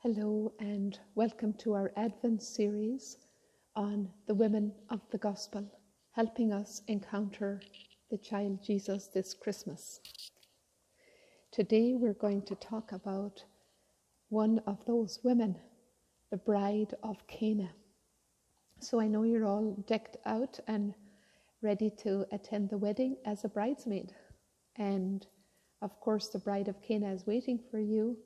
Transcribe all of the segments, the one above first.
Hello and welcome to our Advent series on the women of the Gospel, helping us encounter the child Jesus this Christmas. Today we're going to talk about one of those women, the bride of Cana. So I know you're all decked out and ready to attend the wedding as a bridesmaid. And of course the bride of Cana is waiting for you.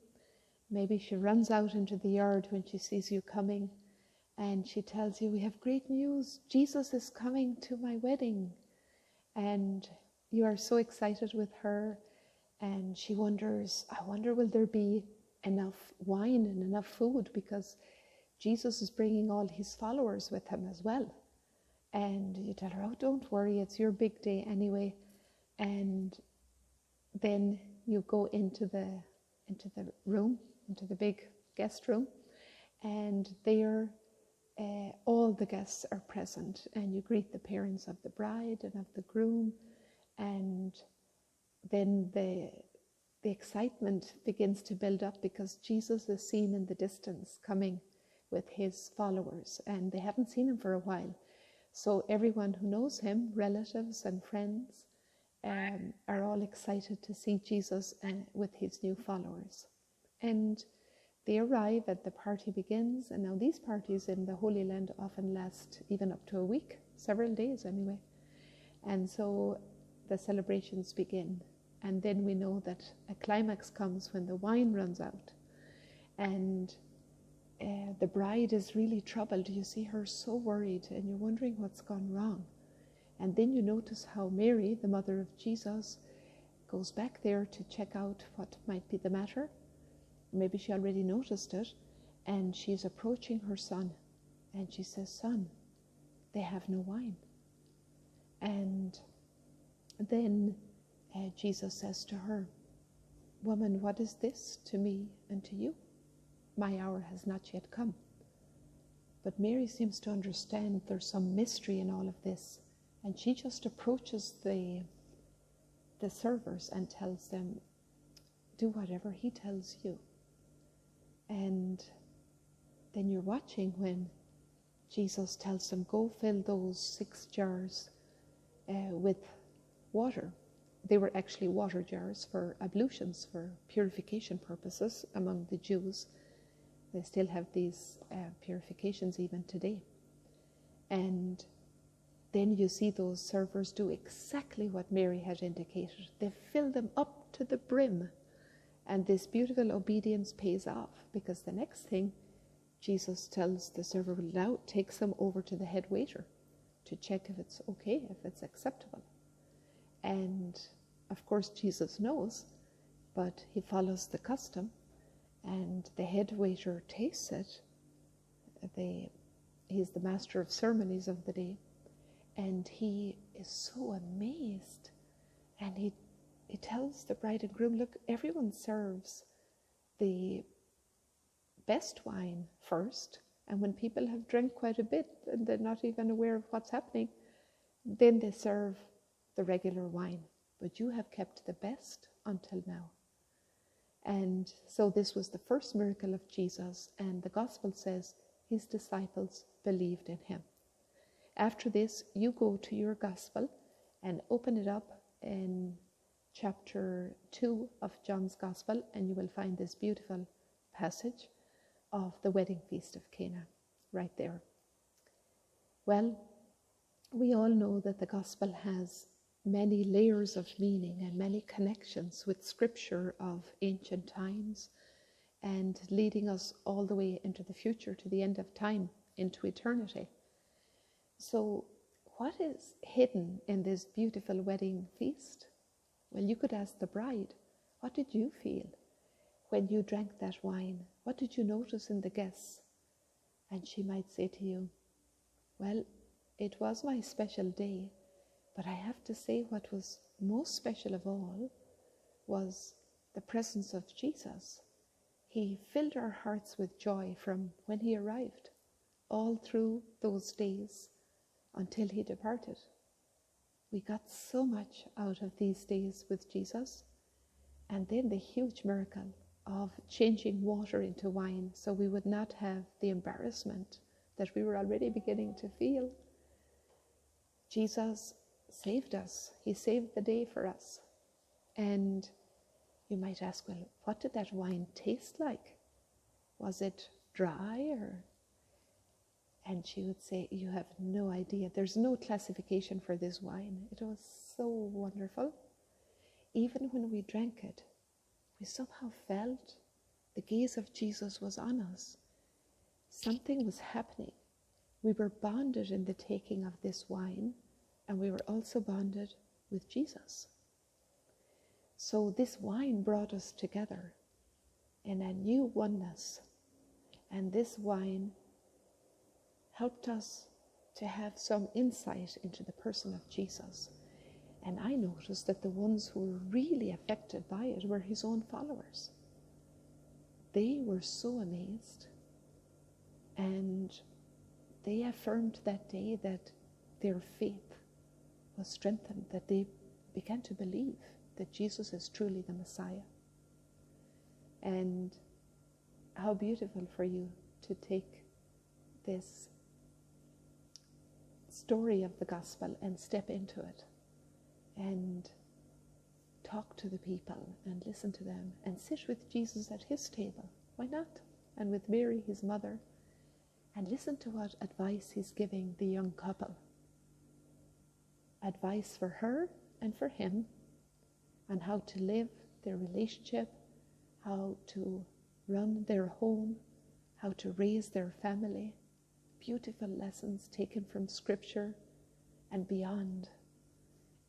Maybe she runs out into the yard when she sees you coming and she tells you, "We have great news, Jesus is coming to my wedding." And you are so excited with her and she wonders, I wonder will there be enough wine and enough food, because Jesus is bringing all his followers with him as well. And you tell her, "Oh, don't worry, it's your big day anyway." And then you go into the room, into the big guest room, and there all the guests are present, and you greet the parents of the bride and of the groom, and then the excitement begins to build up because Jesus is seen in the distance coming with his followers, and they haven't seen him for a while. So everyone who knows him, relatives and friends, are all excited to see Jesus with his new followers. And they arrive and the party begins. And now these parties in the Holy Land often last even up to a week, several days anyway. And so the celebrations begin. And then we know that a climax comes when the wine runs out. And the bride is really troubled. You see her so worried and you're wondering what's gone wrong. And then you notice how Mary, the mother of Jesus, goes back there to check out what might be the matter. Maybe she already noticed it, and she's approaching her son, and she says, "Son, they have no wine." And then Jesus says to her, "Woman, what is this to me and to you? My hour has not yet come." But Mary seems to understand there's some mystery in all of this. And she just approaches the servers and tells them, "Do whatever he tells you." And then you're watching when Jesus tells them, "Go fill those 6 jars with water." They were actually water jars for ablutions, for purification purposes among the Jews. They still have these purifications even today. And then you see those servers do exactly what Mary had indicated. They fill them up to the brim. And this beautiful obedience pays off, because the next thing Jesus tells the server, now takes them over to the head waiter to check if it's okay, if it's acceptable. And of course Jesus knows, but he follows the custom, and the head waiter tastes it. He's the master of ceremonies of the day. And he is so amazed, and he tells the bride and groom, "Look, everyone serves the best wine first, and when people have drank quite a bit and they're not even aware of what's happening, then they serve the regular wine. But you have kept the best until now." And so this was the first miracle of Jesus, and the Gospel says his disciples believed in him. After this, you go to your Gospel and open it up in chapter 2 of John's Gospel, and you will find this beautiful passage of the wedding feast of Cana right there. Well, we all know that the Gospel has many layers of meaning and many connections with Scripture of ancient times, and leading us all the way into the future, to the end of time, into eternity. So what is hidden in this beautiful wedding feast? Well, you could ask the bride, what did you feel when you drank that wine? What did you notice in the guests? And she might say to you, "Well, it was my special day, but I have to say what was most special of all was the presence of Jesus. He filled our hearts with joy from when he arrived, all through those days until he departed. We got so much out of these days with Jesus. And then the huge miracle of changing water into wine so we would not have the embarrassment that we were already beginning to feel. Jesus saved us. He saved the day for us. And you might ask, well, what did that wine taste like? Was it dry or... And she would say, you have no idea. There's no classification for this wine. It was so wonderful. Even when we drank it, we somehow felt the gaze of Jesus was on us. Something was happening. We were bonded in the taking of this wine, and we were also bonded with Jesus. So this wine brought us together in a new oneness. And this wine helped us to have some insight into the person of Jesus. And I noticed that the ones who were really affected by it were his own followers. They were so amazed, and they affirmed that day that their faith was strengthened, that they began to believe that Jesus is truly the Messiah. And how beautiful for you to take this story of the gospel and step into it and talk to the people and listen to them and sit with Jesus at his table. Why not? And with Mary, his mother, and listen to what advice he's giving the young couple. Advice for her and for him on how to live their relationship, how to run their home, how to raise their family. Beautiful lessons taken from Scripture and beyond.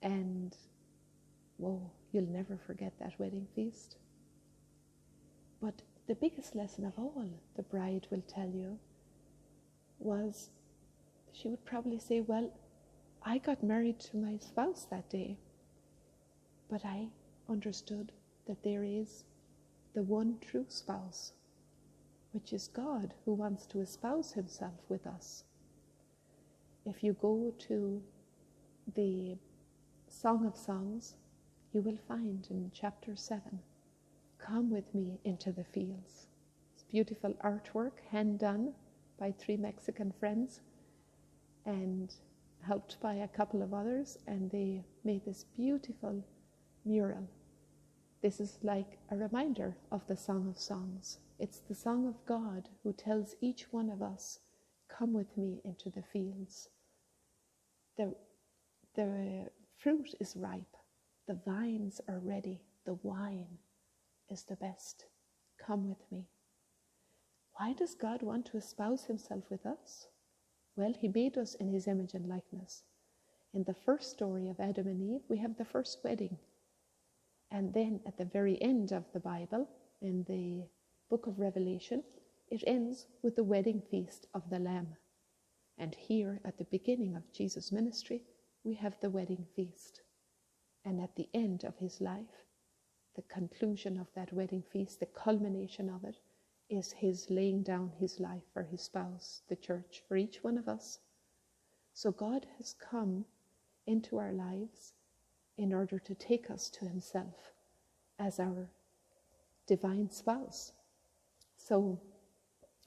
And, whoa, you'll never forget that wedding feast. But the biggest lesson of all, the bride will tell you, was she would probably say, well, I got married to my spouse that day, but I understood that there is the one true spouse, which is God, who wants to espouse himself with us. If you go to the Song of Songs, you will find in chapter 7, come with me into the fields. It's beautiful artwork, hand done by 3 Mexican friends and helped by a couple of others, and they made this beautiful mural. This is like a reminder of the Song of Songs. It's the song of God who tells each one of us, come with me into the fields. The fruit is ripe. The vines are ready. The wine is the best. Come with me. Why does God want to espouse himself with us? Well, he made us in his image and likeness. In the first story of Adam and Eve, we have the first wedding. And then at the very end of the Bible, in the book of Revelation, it ends with the wedding feast of the Lamb. And here at the beginning of Jesus' ministry, we have the wedding feast. And at the end of his life, the conclusion of that wedding feast, the culmination of it, is his laying down his life for his spouse, the church, for each one of us. So God has come into our lives in order to take us to himself as our divine spouse. So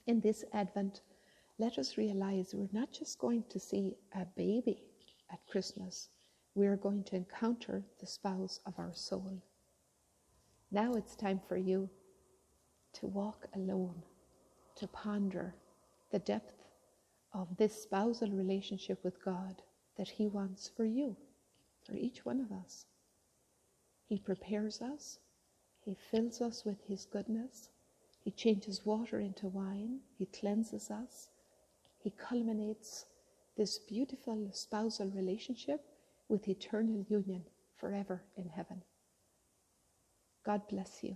in this Advent, let us realize we're not just going to see a baby at Christmas. We're going to encounter the spouse of our soul. Now it's time for you to walk alone, to ponder the depth of this spousal relationship with God that he wants for you, for each one of us. He prepares us. He fills us with his goodness. He changes water into wine. He cleanses us. He culminates this beautiful spousal relationship with eternal union forever in heaven. God bless you.